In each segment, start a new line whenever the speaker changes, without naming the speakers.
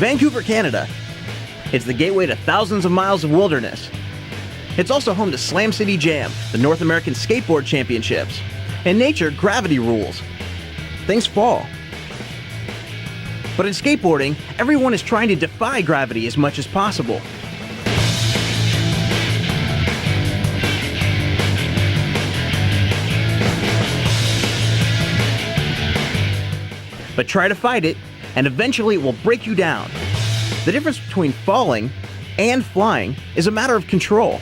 Vancouver, Canada. It's the gateway to thousands of miles of wilderness. It's also home to Slam City Jam, the North American Skateboard Championships. In nature, gravity rules. Things fall. But in skateboarding, everyone is trying to defy gravity as much as possible. But try to fight it, and eventually it will break you down. The difference between falling and flying is a matter of control.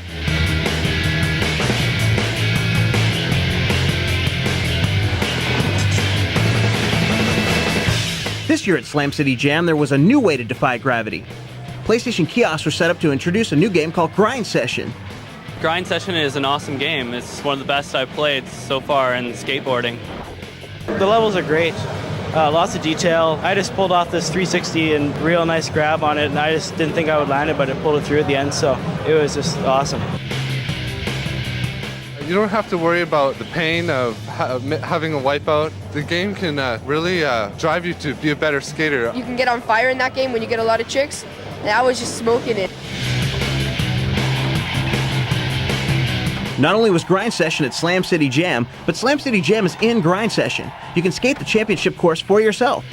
This year at Slam City Jam, there was a new way to defy gravity. PlayStation kiosks were set up to introduce a new game called Grind Session.
Grind Session is an awesome game. It's one of the best I've played so far in skateboarding.
The levels are great. Lots of detail. I just pulled off this 360 and real nice grab on it, and I just didn't think I would land it, but it pulled it through at the end, so it was just awesome.
You don't have to worry about the pain of having a wipeout. The game can really drive you to be a better skater.
You can get on fire in that game when you get a lot of tricks, and I was just smoking it.
Not only was Grind Session at Slam City Jam, but Slam City Jam is in Grind Session. You can skate the championship course for yourself.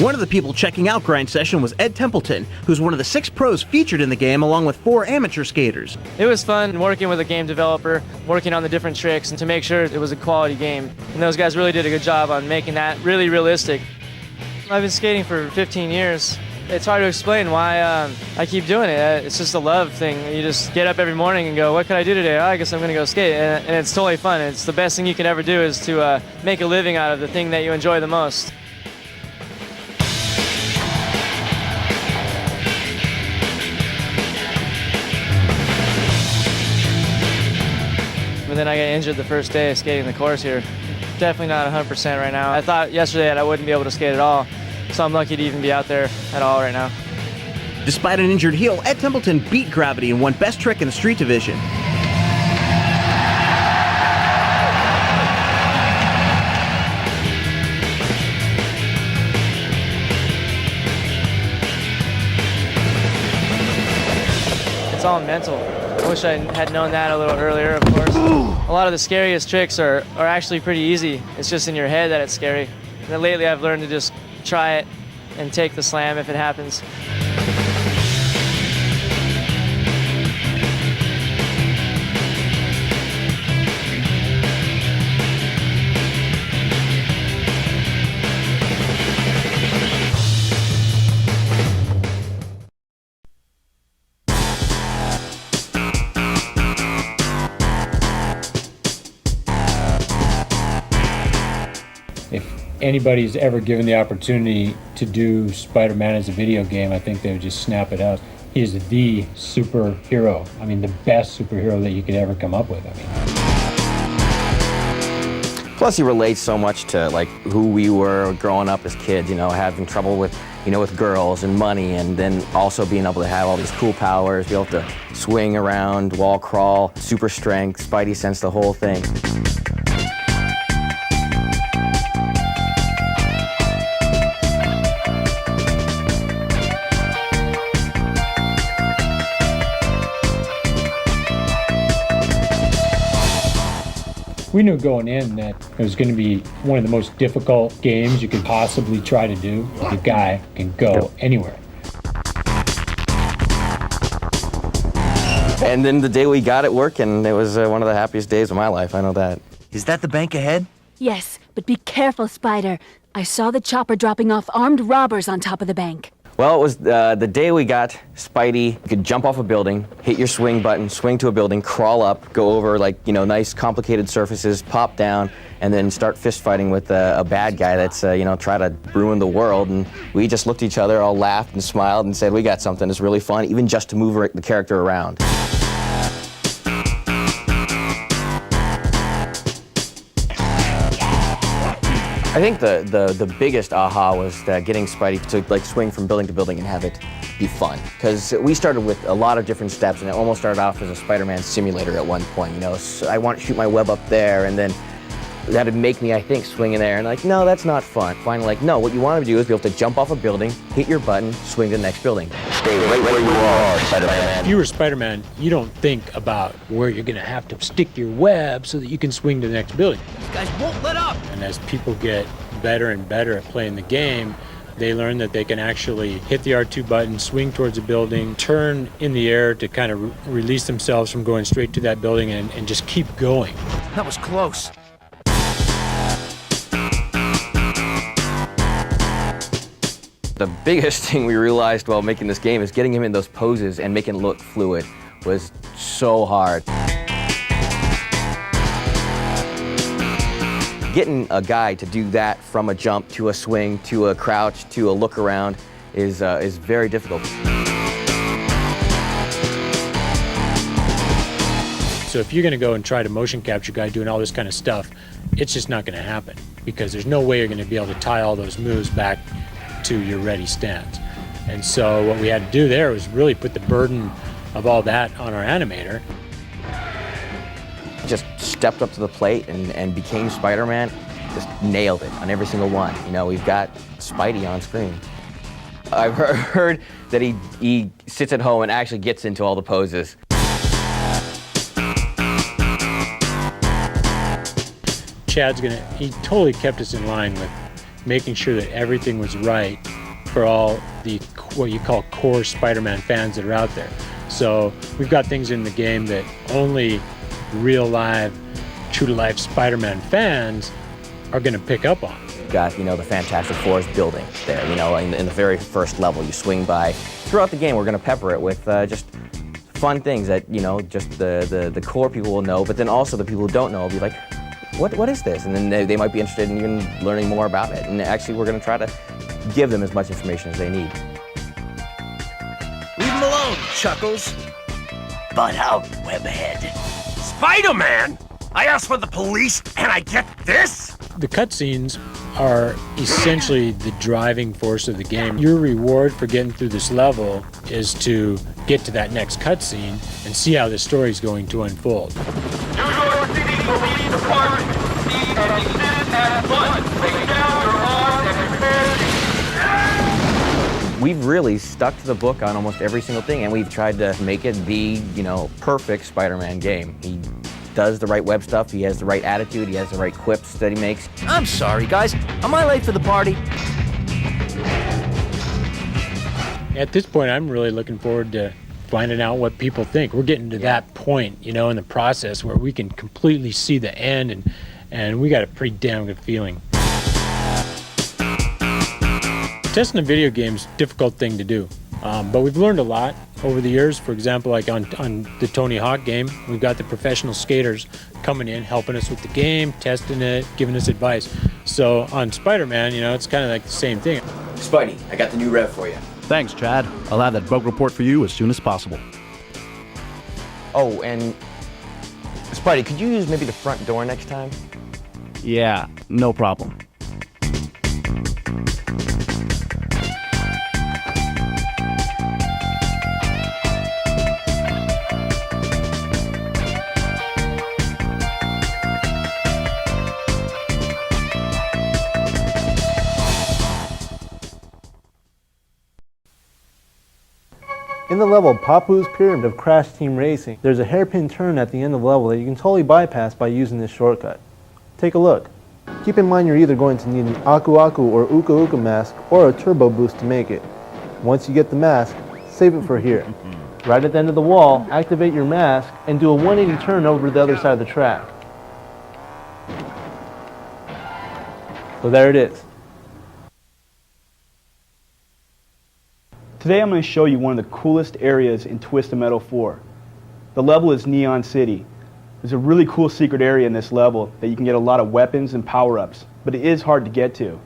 One of the people checking out Grind Session was Ed Templeton, who's one of the 6 pros featured in the game along with 4 amateur skaters.
It was fun working with a game developer, working on the different tricks, and to make sure it was a quality game. And those guys really did a good job on making that really realistic. I've been skating for 15 years. It's hard to explain why I keep doing it. It's just a love thing. You just get up every morning and go, what can I do today? Oh, I guess I'm gonna go skate. And it's totally fun. It's the best thing you can ever do is to make a living out of the thing that you enjoy the most. And then I got injured the first day of skating the course here. Definitely not 100% right now. I thought yesterday that I wouldn't be able to skate at all, so I'm lucky to even be out there at all right now.
Despite an injured heel, Ed Templeton beat gravity and won Best Trick in the Street Division.
It's all mental. I wish I had known that a little earlier, of course. A lot of the scariest tricks are actually pretty easy. It's just in your head that it's scary. And then lately I've learned to just try it and take the slam if it happens.
If anybody's ever given the opportunity to do SpiderMan as a video game, I think they would just snap it up. He is the superhero. I mean, the best superhero that you could ever come up with. I mean.
Plus, he relates so much to like who we were growing up as kids. You know, having trouble with with girls and money, and then also being able to have all these cool powers, be able to swing around, wall crawl, super strength, Spidey sense, the whole thing.
We knew going in that it was going to be one of the most difficult games you could possibly try to do. The guy can go anywhere.
And then the day we got it working, it was one of the happiest days of my life, I know that.
Is that the bank ahead?
Yes, but be careful, Spider. I saw the chopper dropping off armed robbers on top of the bank.
Well, it was the day we got Spidey. You could jump off a building, hit your swing button, swing to a building, crawl up, go over like, nice complicated surfaces, pop down, and then start fist fighting with a bad guy that's, try to ruin the world. And we just looked at each other, all laughed and smiled and said, we got something that's really fun, even just to move the character around. I think the biggest aha was getting Spidey to swing from building to building and have it be fun. Because we started with a lot of different steps, and it almost started off as a Spider-Man simulator at one point. So I want to shoot my web up there, and then That'd make me, I think, swing in there and like, no, that's not fun. Finally, like, no, what you want to do is be able to jump off a building, hit your button, swing to the next building. Stay right where you are, Spider-Man.
If you were Spider-Man, you don't think about where you're going to have to stick your web so that you can swing to the next building.
These guys won't let up.
And as people get better and better at playing the game, they learn that they can actually hit the R2 button, swing towards a building, turn in the air to kind of release themselves from going straight to that building and just keep going.
That was close.
The biggest thing we realized while making this game is getting him in those poses and making it look fluid was so hard. Getting a guy to do that from a jump to a swing to a crouch to a look around is very difficult.
So if you're going to go and try to motion capture a guy doing all this kind of stuff, it's just not going to happen because there's no way you're going to be able to tie all those moves back to your ready stance. And so what we had to do there was really put the burden of all that on our animator.
Just stepped up to the plate and became Spider-Man, just nailed it on every single one. You know, we've got Spidey on screen. I've heard that he sits at home and actually gets into all the poses.
Chad's he totally kept us in line with making sure that everything was right for all the, what you call core Spider-Man fans that are out there. So we've got things in the game that only real live, true to life Spider-Man fans are going to pick up on.
Got, you know, the Fantastic Four's building there, you know, in the very first level you swing by. Throughout the game we're going to pepper it with just fun things that, you know, just the core people will know, but then also the people who don't know will be like, what is this? And then they might be interested in even learning more about it. And actually we're going to try to give them as much information as they need.
Leave them alone, Chuckles.
Butt out, Webhead. Spider-Man! I asked for the police, and I get this?
The cutscenes are essentially the driving force of the game. Your reward for getting through this level is to get to that next cutscene and see how the story is going to unfold.
New York City Police Department, proceed and desist at once. Lay down your arms and prepare to...
We've really stuck to the book on almost every single thing, and we've tried to make it the, you know, perfect Spider-Man game. He does the right web stuff, he has the right attitude, he has the right quips that he makes.
I'm sorry, guys. Am I late for the party?
At this point, I'm really looking forward to finding out what people think. We're getting to that point, you know, in the process where we can completely see the end, and we got a pretty damn good feeling. Testing a video game's a difficult thing to do, but we've learned a lot over the years. For example, like on the Tony Hawk game, we've got the professional skaters coming in, helping us with the game, testing it, giving us advice. So on Spider-Man, you know, it's kind of like the same thing.
Spidey, I got the new rev for you.
Thanks, Chad. I'll have that bug report for you as soon as possible.
Oh, and Spidey, could you use maybe the front door next time?
Yeah, no problem.
In the level Papuas Pyramid of Crash Team Racing, there's a hairpin turn at the end of the level that you can totally bypass by using this shortcut. Take a look. Keep in mind you're either going to need an Aku Aku or Uka Uka mask or a turbo boost to make it. Once you get the mask, save it for here. Right at the end of the wall, activate your mask and do a 180 turn over to the other side of the track. So there it is.
Today I'm going to show you one of the coolest areas in Twisted Metal 4. The level is Neon City. There's a really cool secret area in this level that you can get a lot of weapons and power-ups, but it is hard to get to.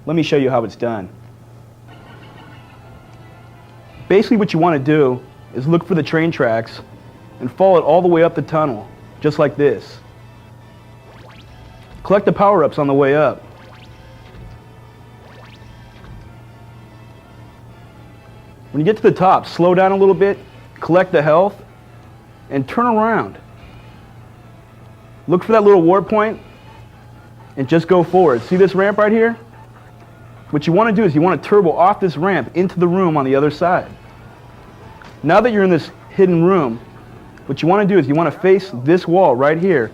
Let me show you how it's done. Basically what you want to do is look for the train tracks and follow it all the way up the tunnel, just like this. Collect the power-ups on the way up. When you get to the top, slow down a little bit, collect the health, and turn around. Look for that little warp point, and just go forward. See this ramp right here? What you want to do is you want to turbo off this ramp into the room on the other side. Now that you're in this hidden room, what you want to do is you want to face this wall right here.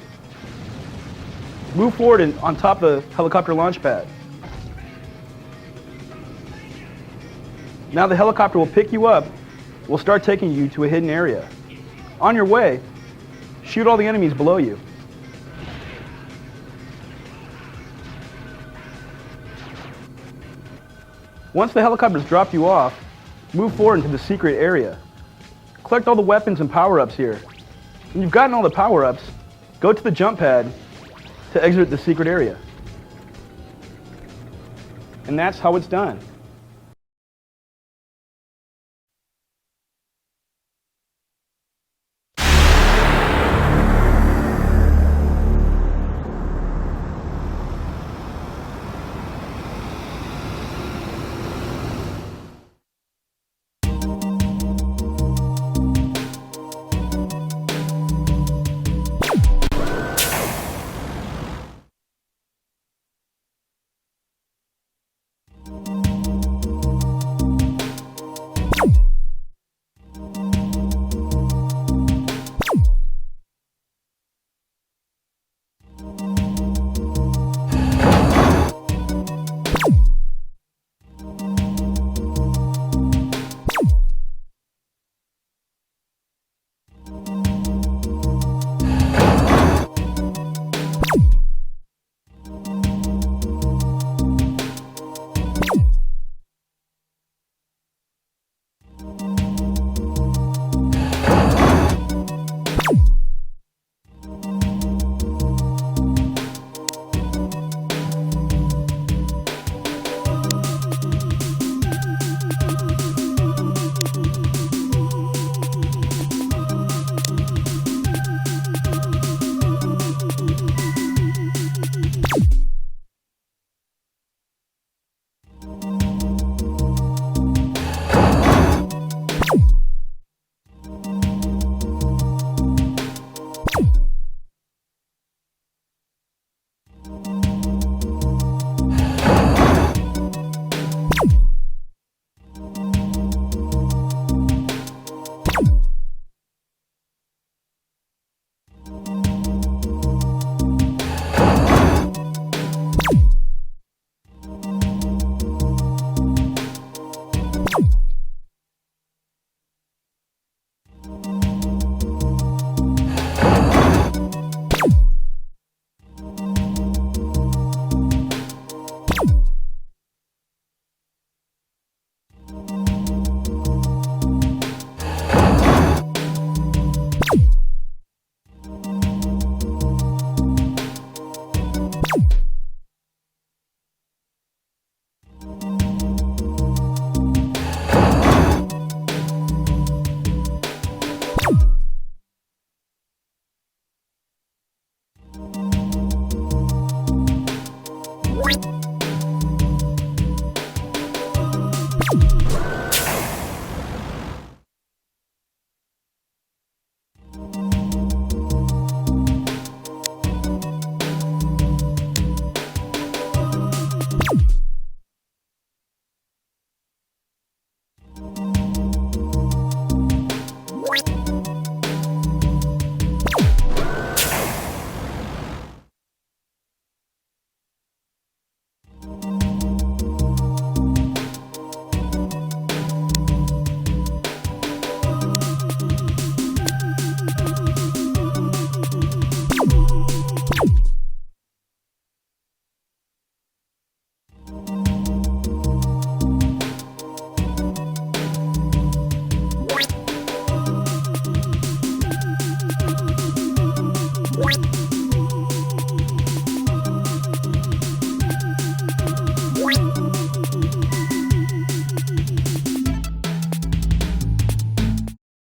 Move forward and on top of the helicopter launch pad. Now the helicopter will pick you up. We'll start taking you to a hidden area. On your way, shoot all the enemies below you. Once the helicopter's dropped you off, move forward into the secret area. Collect all the weapons and power-ups here. When you've gotten all the power-ups, go to the jump pad to exit the secret area. And that's how it's done.